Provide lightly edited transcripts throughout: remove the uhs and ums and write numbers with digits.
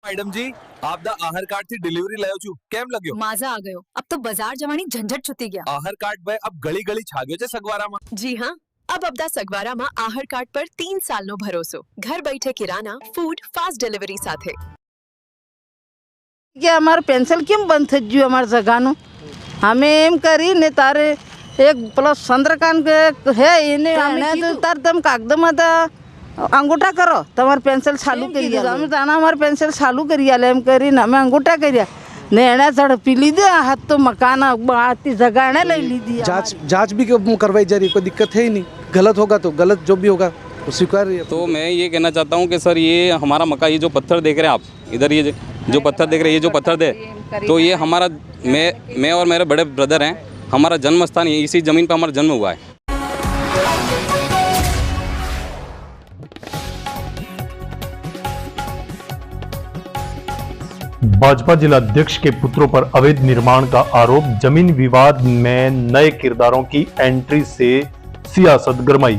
Madam જી આપના આહાર card થી ડિલિવરી લાવ્યો છું કેમ લગ્યો માઝા આ ગયો अब तो बाजार जवानी झंझट छूटी गया આહાર કાર્ડ ભાઈ अब ગળી ગળી છાગ્યો છે સગવારામાં जी हाँ अब अपना सगवारा आहार कार्ड पर 3 साल भरोसो घर बैठे किराना फूड फास्ट डिलीवरी साथे કે અમારે પેન્સિલ કેમ બંધ થઈ ગયું અમારા જગાનું અમે એમ કરીને તારે એક પ્લસ ચંદ્રકાંત હે એને તો તાર તમે કાગદમાં અંગૂઠા કરો તમારે પેન્સિલ ચાલુ કરી અમે તાના અમારે પેન્સિલ ચાલુ કરી આલે એમ કરીને અમે અંગૂઠા કર્યા ને એણે ઝડપી લીધા હાથ તો મકાન આતી જગા એણે લઈ લીધી जांच भी करवाई जा रही है, कोई दिक्कत है ही नहीं। गलत होगा तो गलत जो भी होगा वो स्वीकार है। तो मैं ये कहना चाहता हूँ कि सर ये हमारा मकान, ये जो पत्थर देख रहे हैं आप इधर, ये जो पत्थर देख रहे हैं, ये जो पत्थर दे तो ये हमारा मैं और मेरे बड़े ब्रदर हैं, हमारा जन्म स्थान इसी ज़मीन पर हमारा जन्म हुआ है। भाजपा जिला अध्यक्ष के पुत्रों पर अवैध निर्माण का आरोप, जमीन विवाद में नए किरदारों की एंट्री से सियासत गरमाई।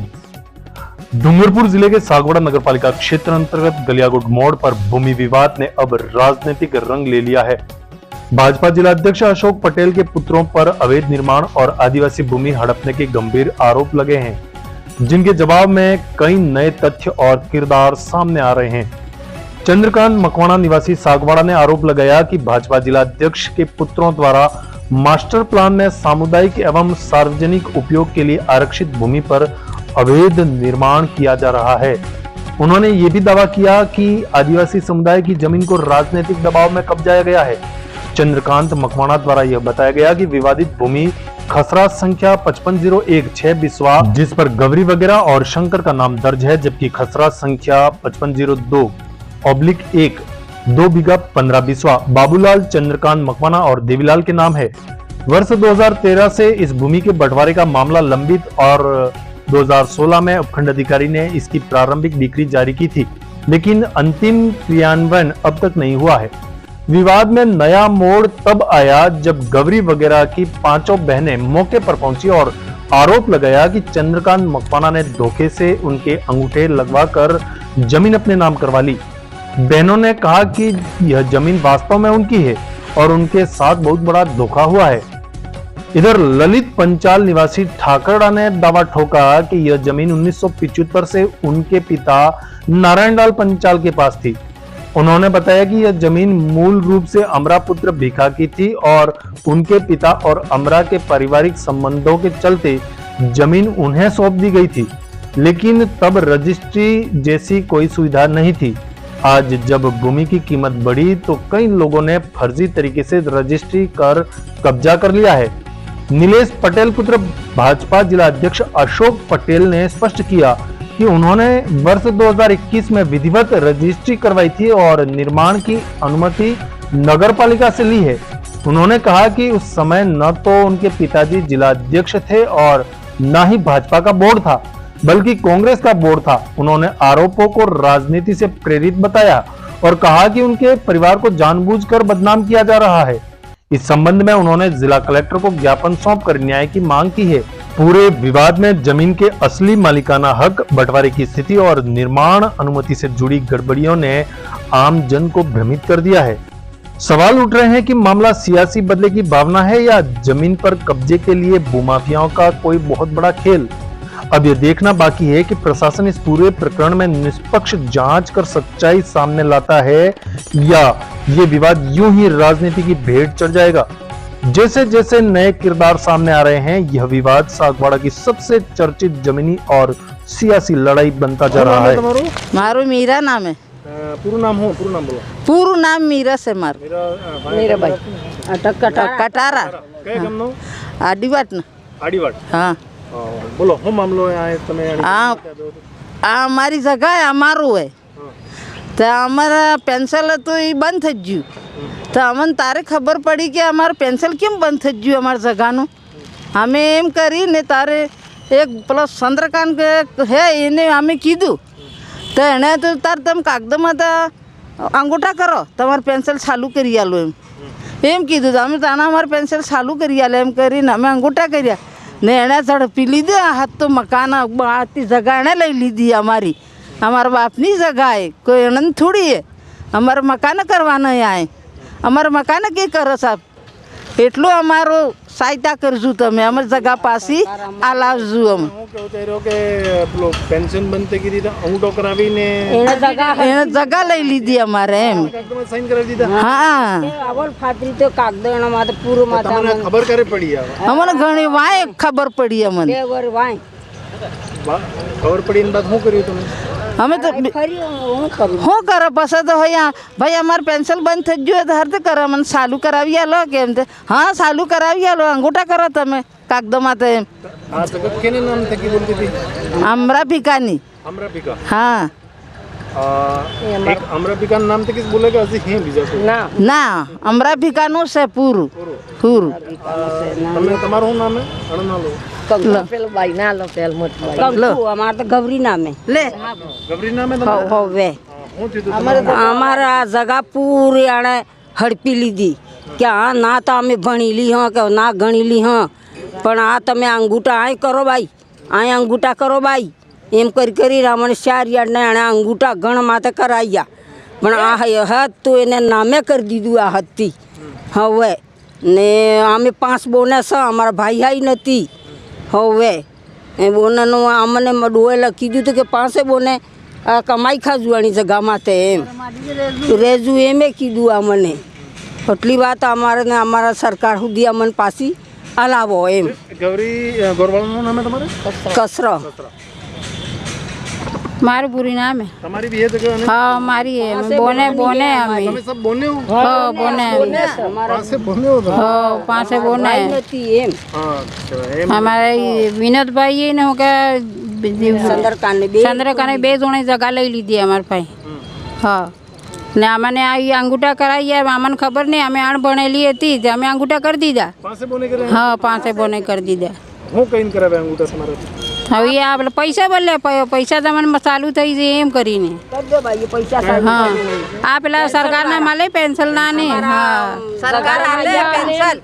डूंगरपुर जिले के सागवाड़ा नगरपालिका क्षेत्र अंतर्गत गलियागुट मोड़ पर भूमि विवाद ने अब राजनीतिक रंग ले लिया है। भाजपा जिला अध्यक्ष अशोक पटेल के पुत्रों पर अवैध निर्माण और आदिवासी भूमि हड़पने के गंभीर आरोप लगे हैं, जिनके जवाब में कई नए तथ्य और किरदार सामने आ रहे हैं। चंद्रकांत मकवाना निवासी सागवाड़ा ने आरोप लगाया कि भाजपा जिला अध्यक्ष के पुत्रों द्वारा मास्टर प्लान में सामुदायिक एवं सार्वजनिक उपयोग के लिए आरक्षित भूमि पर अवैध निर्माण किया जा रहा है। उन्होंने ये भी दावा किया कि आदिवासी समुदाय की जमीन को राजनीतिक दबाव में कब्जाया गया है। चंद्रकांत मकवाना द्वारा यह बताया गया कि विवादित भूमि खसरा संख्या 5501 बिस्वा, जिस पर गवरी वगैरह और शंकर का नाम दर्ज है, जबकि खसरा संख्या 5502/1 2 बीघा 15 बिस्वा बाबूलाल चंद्रकांत मकवाना और देवीलाल के नाम है। वर्ष 2013 से इस भूमि के बंटवारे का मामला लंबित और 2016 में उपखंड अधिकारी ने इसकी प्रारंभिक डिक्री जारी की थी, लेकिन अंतिम क्रियान्वयन अब तक नहीं हुआ है। विवाद में नया मोड़ तब आया जब गवरी वगैरह की 5 बहनें मौके पर पहुंची और आरोप लगाया कि चंद्रकांत मकवाना ने धोखे से उनके अंगूठे लगवाकर जमीन अपने नाम करवा ली। बहनों ने कहा कि यह जमीन वास्तव में उनकी है और उनके साथ बहुत बड़ा धोखा हुआ है। इधर ललित पंचाल निवासी ठाकरड़ा ने दावा ठोका कि यह जमीन 1975 से उनके पिता नारायणलाल पंचाल के पास थी। उन्होंने बताया कि यह जमीन मूल रूप से अमरा पुत्र भिखा की थी और उनके पिता और अमरा के पारिवारिक संबंधों के चलते जमीन उन्हें सौंप दी गई थी, लेकिन तब रजिस्ट्री जैसी कोई सुविधा नहीं थी। आज जब भूमि की कीमत बढ़ी तो कई लोगों ने फर्जी तरीके से रजिस्ट्री कर कब्जा कर लिया है। नीलेश पटेल पुत्र भाजपा जिला अध्यक्ष अशोक पटेल ने स्पष्ट किया कि उन्होंने वर्ष 2021 में विधिवत रजिस्ट्री करवाई थी और निर्माण की अनुमति नगरपालिका से ली है। उन्होंने कहा कि उस समय न तो उनके पिताजी जिला अध्यक्ष थे और न ही भाजपा का बोर्ड था, बल्कि कांग्रेस का बोर्ड था। उन्होंने आरोपों को राजनीति से प्रेरित बताया और कहा कि उनके परिवार को जानबूझकर बदनाम किया जा रहा है। इस संबंध में उन्होंने जिला कलेक्टर को ज्ञापन सौंपकर न्याय की मांग की है। पूरे विवाद में जमीन के असली मालिकाना हक, बंटवारे की स्थिति और निर्माण अनुमति से जुड़ी गड़बड़ियों ने आम जन को भ्रमित कर दिया है। सवाल उठ रहे हैं कि मामला सियासी बदले की भावना है या जमीन पर कब्जे के लिए भूमाफियाओं का कोई बहुत बड़ा खेल। अब यह देखना बाकी है कि प्रशासन इस पूरे प्रकरण में निष्पक्ष जांच कर सच्चाई सामने लाता है या ये विवाद यूं ही राजनीति की भेंट चढ़ जाएगा। जैसे जैसे नए किरदार सामने आ रहे हैं, यह विवाद सागवाड़ा की सबसे चर्चित जमीनी और सियासी लड़ाई बनता जा रहा है। मारो मीरा नाम है। पूरा नाम बोलो। पूरा नाम मीरा से मार मेरा भाई कटारा आदिवाट हाँ बोलो હું મામલો આય તમે આ મારી જગા અમારું है तो અમારા પેન્સિલ તો એ બંધ થઈ ગયું તો અમને તારે ખબર પડી કે અમારું પેન્સિલ કેમ બંધ થઈ ગયું અમારી જગાનું અમે એમ કરીને તારે એક પ્લસ ચંદ્રકાંત હે એને અમે કીધું તો એણે તો તાર તમે કાગદમાં અંગૂઠા કરો તમારે પેન્સિલ ચાલુ કરી આલો એમ કીધું અમે તાના અમારે પેન્સિલ ચાલુ કરી આલે એમ કરીને અમે અંગૂઠા કર્યા ને એણે ઝડપી લીધા હાથ તો મકાન આતી જગા એણે લઈ લીધી અમારી અમારા બાપની જગા એ કોઈ એને થોડી है અમારે મકાન કરવાના આય અમારે મકાન કે કરો સાહેબ એટલું અમારું સહાયતા કરજો તમે અમારી જગા પાછી આ લાવજો અમે હું કેવું ચાહી રહ્યો કે પેલો પેન્શન બંધ થઈ ગઈ હતી અંગૂઠો કરાવીને એને જગા લઈ લીધી અમારે એમ તમે સાઈન કરાવી દીધા હા આવલ ફાતરી તો કાગદણ માથે પૂરો માથા તમને ખબર કરે પડી આવે અમને ઘણી વાય ખબર પડી અમને બે વર વાય ખબર પડી ને બાદ શું કર્યું તમે અમે તો ફરી હું કરું શું કરો પછી તો ભાઈ અમારે પેન્શન બંધ થઈ ગયું તો હરતે કરો મને ચાલુ કરાવી આલો કેમ તે હા ચાલુ કરાવી આલો અંગૂઠા કરો તમે કાગદોમાં તો એમ આ જગત કેને નામ થકી બોલતી હતી અમરાભિકાની અમરાપિકા હા એક અમરાપિકા નામ થકી બોલે કે હજી હે બીજા કોઈ ના ના અમરાભિકાનું છે પૂરું પૂરું તમે તમારું શું નામ હે અણના લો પેલો બાઈ ના લો પેલ મોટી કંકુ અમાર તો ગૌરી નામે લે ગબરી નામે તમે હવે શું થયું અમારા આ જગા પૂરી આણે હડપી લીધી કે હા ના તો અમે ભણી લી હા કે ના ગણી લી હા પણ આ તમે અંગૂઠા આય કરો બાઈ આય અંગૂઠા કરો બાઈ એમ કરી રામણ 4 યાર્ડ ને આણે અંગૂઠા ગણ માથે કરાવ્યા પણ આ હદ તો એને નામે કરી દીધું આ હદથી હવે ને અમે 5 બોને છે અમારા ભાઈ હાઈ નથી હવે એ બોનાનું અમને ડોએલા કીધું હતું કે 5 બોને કમાઈ ખાજવાની જગામાં તે એમ રેજુ એમે કીધું અમને એટલી વાત અમારે ને અમારા સરકાર સુધી અમને પાછી હલાવો એમ ગૌરી ગોરવાળનું નામ હે તમારે કસરો મારું પૂરી નામ હે તમારી બી એ જગ્યા ને હા મારી હે બોને બોને અમે તમે સબ બોને હો હા બોને પાસે બોને હો તમે? હા પાસે બોને નથી એમ હા અચ્છા એમ અમારા વિનોદભાઈ ને હું કે ચંદ્રકાંતને બે ચંદ્રકાને 2 જણે જગા લઈ લીધી અમારા ભાઈ હા ને અમને આ અંગૂઠા કરાવી અમને ખબર નહીં અમે અણભણેલી હતી તે અમે અંગૂઠા કરી દીધા પાસે બોને કરે હા 5 બોને કરી દીધા હું કઈને કરાવે અંગૂઠા તમારાથી હવે આ પેલા પૈસા બદલે પૈસા તમને ચાલુ થઈ જાય એમ કરીને કરી દો ભાઈ પૈસા હા આ પેલા સરકારના મળે પેન્શન ના ને હા સરકાર આલે પેન્શન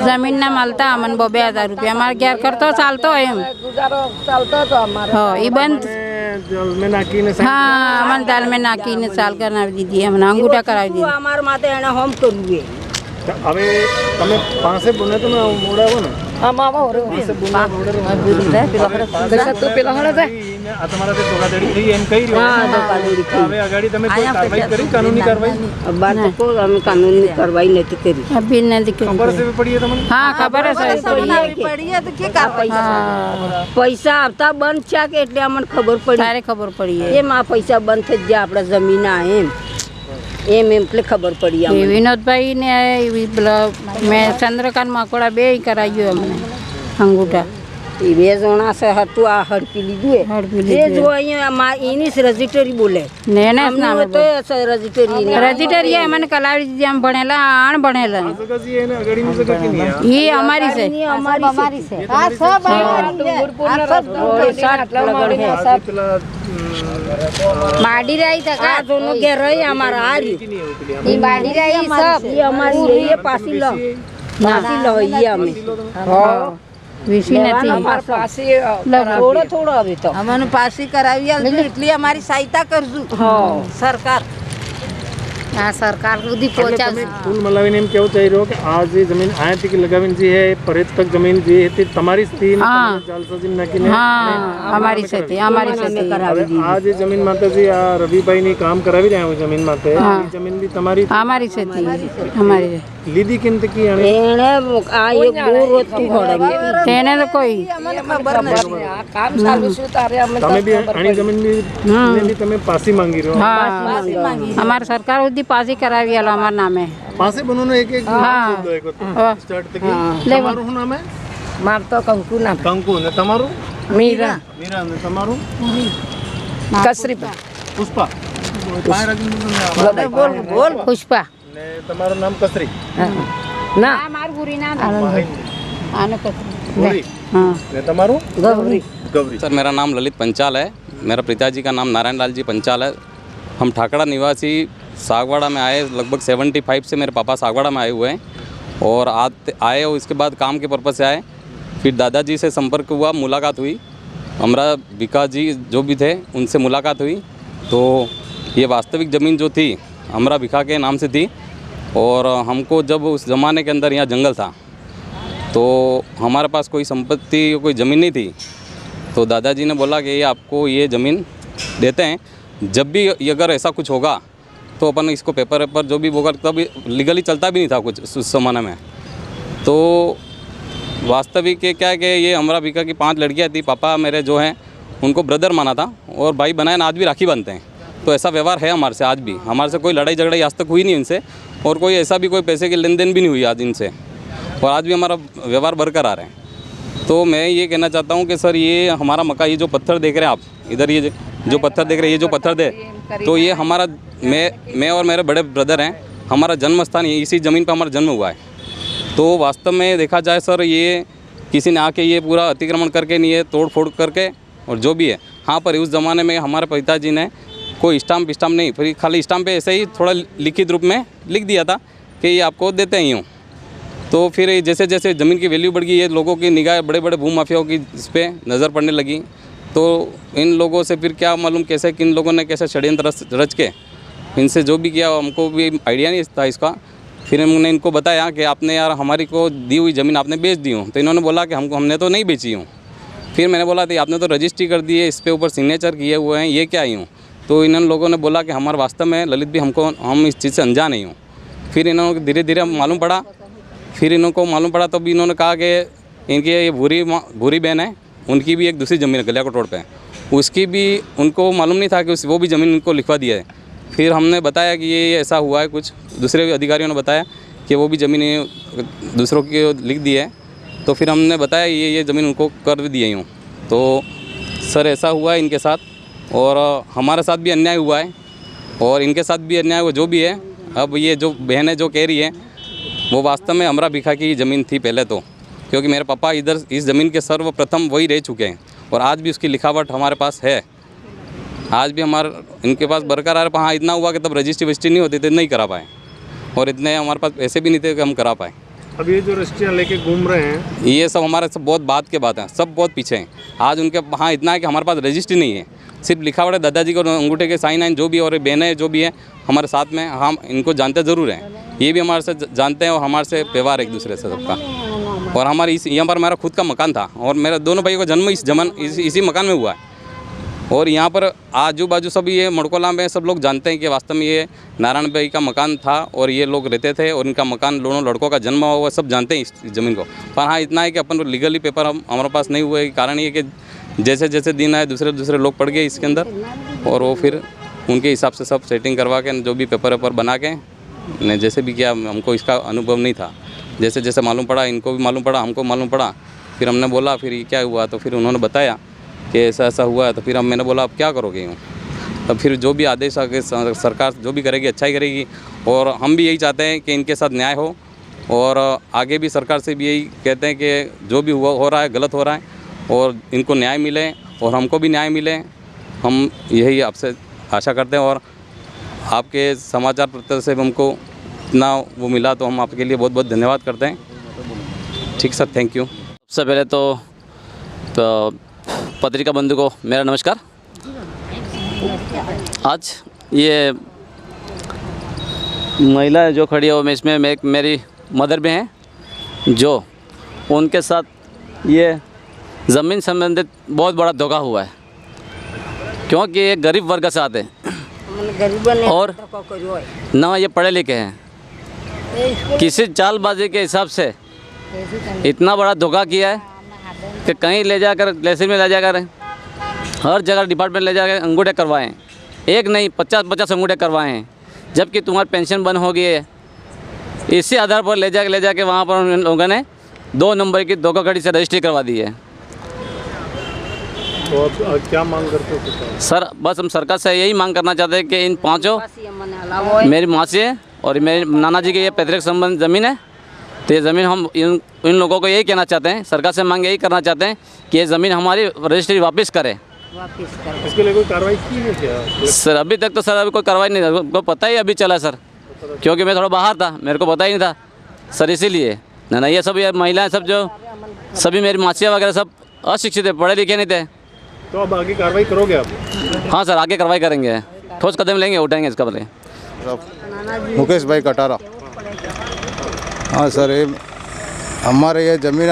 જમીનના મળતા અમને 2000 રૂપિયા અમારે ઘેર કરતો ચાલતો એમ ગુજારો ચાલતો હતો અમારે હા એ બંધ જલ મેં નાખીને હા અમને દાલ મેં નાખીને ચાલ કરાવી દીધી અમને અંગૂઠા કરાવી દીધી અમારા માથે એને હોમ કરવું એ હવે તમે પાસે બોને તો ના મોડાવો ને આમાં ઓરે પાસે બોને આ તમારાથી ધોકાધડી થઈ એમ કહી રહ્યો હા ધોકાધડી થઈ. હવે આગળ તમે કોઈ કાર્યવાહી કરી કાનૂની કાર્યવાહી બાર તો કોઈ અમે કાનૂની કાર્યવાહી નથી કરી અભી નથી ખબર કરી છે પડી તમને હા ખબર છે પડીએ તો કે કા પૈસા પૈસા આવતા બંધ છે કે એટલે અમને ખબર પડી તારે ખબર પડી એમ આ પૈસા બંધ થઈ ગયા આપણા જમીન એમ એટલે ખબર પડી એ વિનોદભાઈ ને પેલા મેં ચંદ્રકાંત મકોડા 2 કરાવ્યું અમને અંગૂઠા એ 2 જણા છે હતું આ હડપી લીધું એ હડપી એ લીધું. જો અહીંયા એની જ રજીસ્ટરી બોલે ને એને જ નામે તો રજીસ્ટરી રજીસ્ટરી અમને કલાવી દીધી આમ ભણેલા અણ ભણેલા જગતજી એને આગળની જગત કે નહીં એ અમારી છે અમારી છે આ સબ પેલા બાડી રહી તકા આ જોનો ઘેર રહી અમારા આ રહી એ બાડી રહી સબ એ અમારી એ પાછી લો એ અમે હા વિસી નથી પાછી થોડો થોડો હવે તો અમને પાછી કરાવી આલજો એટલી અમારી સહાયતા કરજો સરકાર આ સરકાર સુધી પહોંચાડશે કુલ મલાવીને એમ કેવું ચાહી રહ્યો કે આ જે જમીન અહીંયાથી લગાવીને જે હે પરેત તક જમીન જે હતી તમારી જ હતી ને હા. તમે જાલ સજીમ નાખીને હા અમારી છે અમારી છે હવે આ જે જમીન માટેજી આ રવિભાઈની કામ કરાવી રહ્યા હોય જમીન માટે એ જમીન બી તમારી અમારી છે અમારી લીધી કેમ તે કી આણે એને આ એક બોર હતું હોડે તેને તો કોઈ કામ ચાલુ શું તારે અમે તમે બી આની જમીન બી ને બી તમે પાછી માંગી રહ્યો હા અમારી સરકાર સુધી પાછી કરાવી આલો અમારા નામે પાસે બનોનો એક એક હા. સ્ટાર્ટ થઈ તમારું શું નામ હે માર તો કંકુ ના કંકુ ને તમારું મીરા મીરા ને તમારું કસરી પુષ્પા પાંચ રાજ્યનું બોલ બોલ પુષ્પા ને તમારું નામ કસરી ના મારું પૂરી નામ આને ગૌરી हाँ ને તમારું ગૌરી ગૌરી सर मेरा नाम ललित पंचाल है मेरा पिताजी का नाम नारायण लाल जी पंचाल है हम ठाकड़ा निवासी सागवाड़ा में आए लगभग 75 से मेरे पापा सागवाड़ा में आए हुए हैं और आए और इसके बाद काम के पर्पज़ से आए फिर दादाजी से संपर्क हुआ मुलाकात हुई हमारा विकास जी जो भी थे उनसे मुलाकात हुई तो ये वास्तविक ज़मीन जो थी अमरा भिखा के नाम से थी। और हमको जब उस ज़माने के अंदर यहाँ जंगल था तो हमारे पास कोई संपत्ति कोई ज़मीन नहीं थी, तो दादाजी ने बोला कि ये आपको ये ज़मीन देते हैं, जब भी अगर ऐसा कुछ होगा तो अपन इसको पेपर पर जो भी होगा, तब लीगली चलता भी नहीं था कुछ उस ज़माने में। तो वास्तविक क्या है कि ये अमरा भिखा की 5 लड़कियाँ थी, पापा मेरे जो हैं उनको ब्रदर माना था और भाई बनाए आज भी राखी बांधते हैं। तो ऐसा व्यवहार है हमारे से आज भी, हमारे से कोई लड़ाई झगड़ाई आज तक हुई नहीं इनसे, और कोई ऐसा भी कोई पैसे की लेन देन भी नहीं हुई आज इनसे, और आज भी हमारा व्यवहार बरकरार है। तो मैं ये कहना चाहता हूँ कि सर ये हमारा मकान, ये जो पत्थर देख रहे हैं आप इधर, ये जो पत्थर देख रहे हैं, ये जो पत्थर दे, तो ये हमारा मैं और मेरे बड़े ब्रदर हैं, हमारा जन्म स्थान इसी ज़मीन पर हमारा जन्म हुआ है। तो वास्तव में देखा जाए सर, ये किसी ने आके ये पूरा अतिक्रमण करके नहीं है, तोड़ फोड़ करके और जो भी है, हाँ पर उस ज़माने में हमारे पिताजी ने कोई स्टाम्प नहीं, फिर खाली स्टाम्प पे ऐसे ही थोड़ा लिखित रूप में लिख दिया था कि ये आपको देते ही हूँ। तो फिर जैसे जैसे ज़मीन की वैल्यू बढ़ गई, ये लोगों की निगाह बड़े बड़े भूमाफियाओं की इस पर नज़र पड़ने लगी। तो इन लोगों से फिर क्या मालूम कैसे किन लोगों ने कैसे षड्यंत्र रच के इनसे जो भी किया, हमको भी आइडिया नहीं था इसका। फिर हमने इनको बताया कि आपने यार हमारी को दी हुई ज़मीन आपने बेच दी हूँ, तो इन्होंने बोला कि हमने तो नहीं बेची हूँ। फिर मैंने बोला था आपने तो रजिस्ट्री कर दी है, इस पे ऊपर सिग्नेचर किए हुए हैं, ये क्या ही हूँ। तो इन लोगों ने बोला कि हमारे वास्तव में ललित भी हम इस चीज़ से अनजान नहीं हूँ। फिर इन्होंने धीरे धीरे मालूम पड़ा, तो भी इन्होंने कहा कि इनकी ये भूरी बहन है, उनकी भी एक दूसरी ज़मीन है गलियाकोट रोड पे, उसकी भी उनको मालूम नहीं था कि वो भी ज़मीन इनको लिखवा दिया है। फिर हमने बताया कि ये ऐसा हुआ है, कुछ दूसरे अधिकारियों ने बताया कि वो भी ज़मीन दूसरों की लिख दी है। तो फिर हमने बताया ये ज़मीन उनको कर दिए हूँ। तो सर ऐसा हुआ है इनके साथ, और हमारे साथ भी अन्याय हुआ है और इनके साथ भी अन्याय हुआ जो भी है। अब ये जो बहन है जो कह रही है वो वास्तव में अमरा भिखा की ज़मीन थी पहले तो, क्योंकि मेरे पापा इधर इस ज़मीन के सर्वप्रथम वही रह चुके हैं और आज भी उसकी लिखावट हमारे पास है। आज भी इनके पास बरकरार है। हाँ इतना हुआ कि तब रजिस्ट्री वजिस्ट्री नहीं होती थी, नहीं करा पाए, और इतने हमारे पास पैसे भी नहीं थे कि हम करा पाए। अब ये जो रजिस्ट्रियाँ लेके घूम रहे हैं, ये सब हमारे सब बहुत बात के बात हैं, सब बहुत पीछे हैं। आज उनके हाँ इतना है कि हमारे पास रजिस्ट्री नहीं है, सिर्फ लिखावट है, दादाजी को अंगूठे के साइन आइन जो भी, और बहनें जो भी है हमारे साथ में, हम इनको जानते ज़रूर हैं, ये भी हमारे से जानते हैं और हमारे से व्यवहार एक दूसरे से सबका। और हमारी यहाँ पर मेरा खुद का मकान था और मेरे दोनों भाइयों का जन्म इसी मकान में हुआ है। और यहाँ पर आजू बाजू सब ये मड़कोला में सब लोग जानते हैं कि वास्तव में ये नारायण भाई का मकान था और ये लोग रहते थे और इनका मकान दोनों लड़कों का जन्म हुआ, सब जानते हैं इस ज़मीन को। पर हाँ इतना है कि अपन लीगली पेपर हमारे पास नहीं हुए, कारण ये कि जैसे जैसे दिन आए दूसरे लोग पड़ गए इसके अंदर, और वो फिर उनके हिसाब से सब सेटिंग करवा के जो भी पेपर बना के ने जैसे भी किया। हमको इसका अनुभव नहीं था, जैसे जैसे मालूम पड़ा, इनको भी मालूम पड़ा, हमको मालूम पड़ा, फिर हमने बोला फिर ये क्या हुआ, तो फिर उन्होंने बताया कि ऐसा ऐसा हुआ है। तो फिर मैंने बोला अब क्या करोगे यूँ, तब फिर जो भी आदेश आगे सरकार जो भी करेगी अच्छा ही करेगी। और हम भी यही चाहते हैं कि इनके साथ न्याय हो, और आगे भी सरकार से भी यही कहते हैं कि जो भी हो रहा है गलत हो रहा है और इनको न्याय मिले और हमको भी न्याय मिले। हम यही आपसे आशा करते हैं, और आपके समाचार पत्र से हमको इतना वो मिला तो हम आपके लिए बहुत बहुत धन्यवाद करते हैं। ठीक सर, थैंक यू। सबसे पहले तो पत्रिका बंधु को मेरा नमस्कार। आज ये महिला जो खड़ी है वो इसमें मेरी मदर भी हैं, जो उनके साथ ये ज़मीन संबंधित बहुत बड़ा धोखा हुआ है, क्योंकि ये गरीब वर्ग से आते हैं और ना ये पढ़े लिखे हैं। किसी चालबाजी के हिसाब से इतना बड़ा धोखा किया है कि कहीं ले जाकर लेसिन में ले जाकर हर जगह डिपार्टमेंट ले जाकर अंगूठे करवाएं, एक नहीं 50-50 अंगूठे करवाएं हैं, जबकि तुम्हारी पेंशन बंद हो गई है। इसी आधार पर ले जाके वहाँ पर उन लोगों ने 2 नंबर की धोखाधड़ी से रजिस्ट्री करवा दी है। तो अब क्या मांग करते हो सर? बस हम सरकार से यही मांग करना चाहते हैं कि इन पाँचों, मेरी मासी है और मेरे नाना जी की ये पैतृक संबंध ज़मीन है, तो ये ज़मीन हम इन लोगों को यही कहना चाहते हैं, सरकार से मांग यही करना चाहते हैं कि ये ज़मीन हमारी रजिस्ट्री वापस करे। इसके लिए कोई कार्रवाई की है क्या सर? अभी तक तो सर अभी कोई कार्रवाई नहीं, हमको पता ही अभी चला सर, क्योंकि मैं थोड़ा बाहर था, मेरे को पता ही नहीं था सर, इसीलिए ना ये सब ये महिलाएं सब जो सभी मेरी मासियाँ वगैरह सब अशिक्षित है, पढ़े लिखे नहीं थे। तो अब आगे कार्रवाई करोगे आप? हाँ सर, आगे कार्रवाई करेंगे। ठोस कदम लेंगे, उठाएंगे इसका बदले। मुकेश भाई कटारा। हाँ सर, ये हमारे ये ज़मीन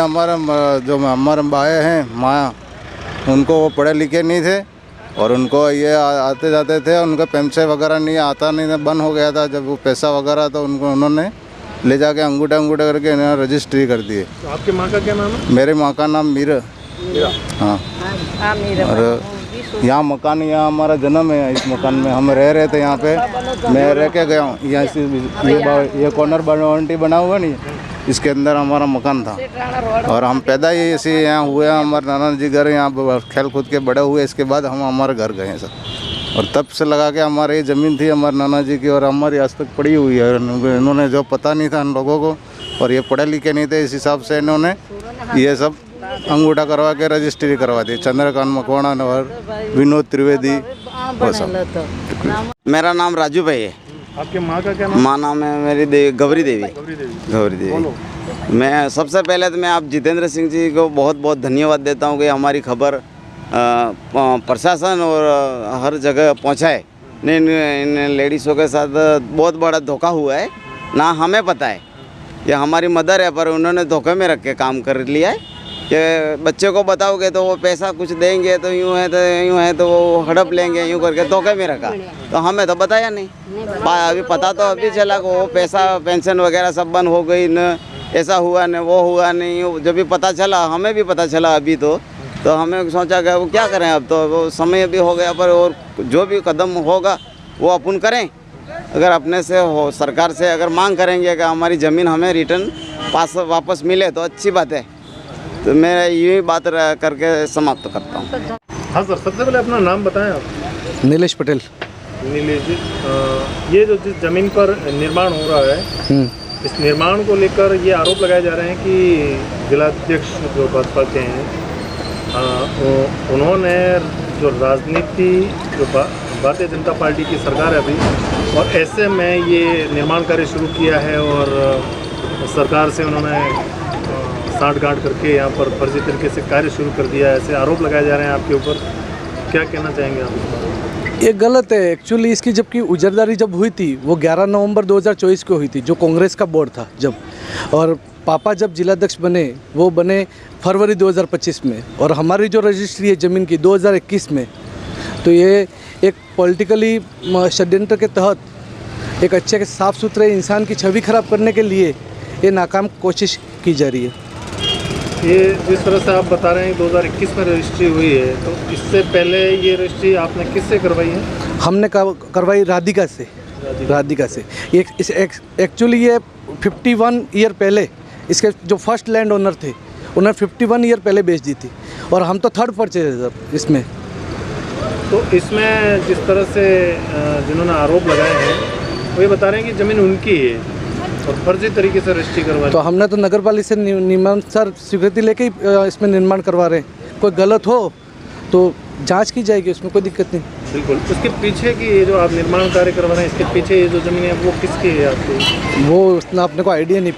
जो हमारे बाए हैं माया, उनको वो पढ़े लिखे नहीं थे और उनको ये आते जाते थे, उनका पेंशन वगैरह नहीं आता नहीं था, बंद हो गया था जब वो पैसा वगैरह, तो उनको उन्होंने ले जाके अंगूठा करके इन्होंने रजिस्ट्री कर दिए। तो आपके माँ का क्या नाम है? मेरे माँ का नाम मीरा। हाँ, और यहाँ मकान, यहाँ हमारा जन्म है, इस मकान में हम रह रहे थे। यहाँ पे मैं रह के गया हूँ। यहाँ ये कॉर्नर बाउंड्री बना हुआ नहीं, इसके अंदर हमारा मकान था और हम पैदा ही इसी यहाँ हुए। हमारे नाना जी घर यहाँ खेल कूद के बड़े हुए, इसके बाद हम हमारे घर गए हैं सर। और तब से लगा के हमारी ये ज़मीन थी हमारे नाना जी की और हमारी आज तक पड़ी हुई है। इन्होंने जो पता नहीं था इन लोगों को और ये पढ़े लिखे नहीं थे, इस हिसाब से इन्होंने ये सब अंगूठा करवा के रजिस्ट्री करवा दी। चंद्रकांत मकवाना और विनोद त्रिवेदी वो सब। मेरा नाम राजू भाई है। आपके माँ का क्या नाम? माँ नाम है मेरी गौरी देवी। मैं सबसे पहले तो मैं आप जितेंद्र सिंह जी को बहुत बहुत धन्यवाद देता हूँ कि हमारी खबर प्रशासन और हर जगह पहुँचाए। इन लेडीज़ों के साथ बहुत बड़ा धोखा हुआ है, ना हमें पता है। ये हमारी मदर है पर उन्होंने धोखे में रख के काम कर लिया है कि बच्चे को बताओगे तो वो पैसा कुछ देंगे, तो यूँ है तो वो हड़प लेंगे, यूँ करके धोखे में रखा। तो हमें तो बताया नहीं, अभी पता तो अभी चला कि वो पैसा पेंशन वगैरह सब बंद हो गई न, ऐसा हुआ न वो हुआ नहीं। जब भी पता चला, हमें भी पता चला अभी तो हमें सोचा कि वो क्या करें, अब तो वो समय भी हो गया पर और जो भी कदम होगा वो अपन करें। अगर अपने से हो, सरकार से अगर मांग करेंगे कि हमारी ज़मीन हमें रिटर्न वापस मिले तो अच्छी बात है। तो मैं यही बात करके समाप्त करता हूँ। हाँ सर, सबसे पहले अपना नाम बताएं आप। नीलेश पटेल। नीलेश जी, ये जो जिस ज़मीन पर निर्माण हो रहा है, इस निर्माण को लेकर ये आरोप लगाए जा रहे हैं कि जिलाध्यक्ष जो भाजपा के हैं उन्होंने जो राजनीति जो भारतीय जनता पार्टी की सरकार है अभी, और ऐसे में ये निर्माण कार्य शुरू किया है और सरकार से उन्होंने साठगांठ करके यहाँ पर फर्जी तरीके से कार्य शुरू कर दिया है, ऐसे आरोप लगाए जा रहे हैं आपके ऊपर। क्या कहना चाहेंगे आप? ये गलत है एक्चुअली। इसकी जबकि उजरदारी जब हुई थी वो 11 नवंबर 2024 को हुई थी, जो कांग्रेस का बोर्ड था जब, और पापा जब जिलाध्यक्ष बने वो बने फरवरी 2025 में, और हमारी जो रजिस्ट्री है ज़मीन की 2021 में। तो ये एक पॉलिटिकली षड्यंत्र के तहत एक अच्छे साफ़ सुथरे इंसान की छवि खराब करने के लिए ये नाकाम कोशिश की जा रही है। ये जिस तरह से आप बता रहे हैं 2021 में रजिस्ट्री हुई है, तो इससे पहले ये रजिस्ट्री आपने किससे करवाई है? हमने करवाई राधिका से। एक्चुअली ये 51 ईयर पहले इसके जो फर्स्ट लैंड ओनर थे उन्होंने 51 ईयर पहले बेच दी थी और हम तो थर्ड परचेजर इसमें। तो इसमें जिस तरह से जिन्होंने आरोप लगाए हैं वो ये बता रहे हैं कि ज़मीन उनकी है और फर्जी तरीके से रजिस्ट्री करवा। तो हमने तो नगर पालिका से नियमानुसार स्वीकृति लेके ही इसमें निर्माण करवा रहे हैं। कोई गलत हो तो जांच की जाएगी, उसमें कोई दिक्कत नहीं। बिल्कुल। उसके पीछे की ये जो आप निर्माण कार्य करवा रहे हैं, इसके पीछे ये जो ज़मीन है वो किसकी है आपकी? वो उतना अपने को आइडिया नहीं।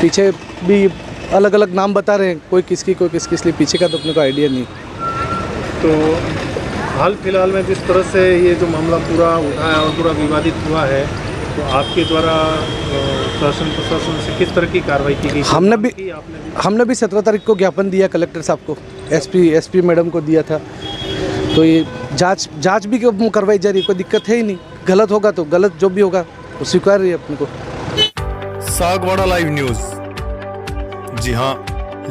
पीछे भी अलग अलग नाम बता रहे हैं, कोई किसकी कोई किसकी, इसलिए पीछे का तो अपने को आइडिया नहीं। तो हाल फिलहाल में जिस तरह से ये जो मामला पूरा उठा है और पूरा विवादित हुआ है, तो आपके द्वारा प्रशासन से किस तरह की कार्रवाई की गई? हमने भी 17 तारीख को ज्ञापन दिया कलेक्टर साहब को, एसपी मैडम को दिया था। तो ये जांच भी करवाई जा रही है, कोई दिक्कत है ही नहीं। गलत होगा तो गलत, जो भी होगा वो स्वीकार रही है अपने को। Sagwara live news. जी हाँ,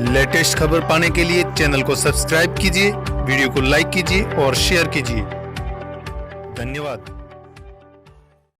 लेटेस्ट खबर पाने के लिए चैनल को सब्सक्राइब कीजिए, वीडियो को लाइक कीजिए और शेयर कीजिए। धन्यवाद।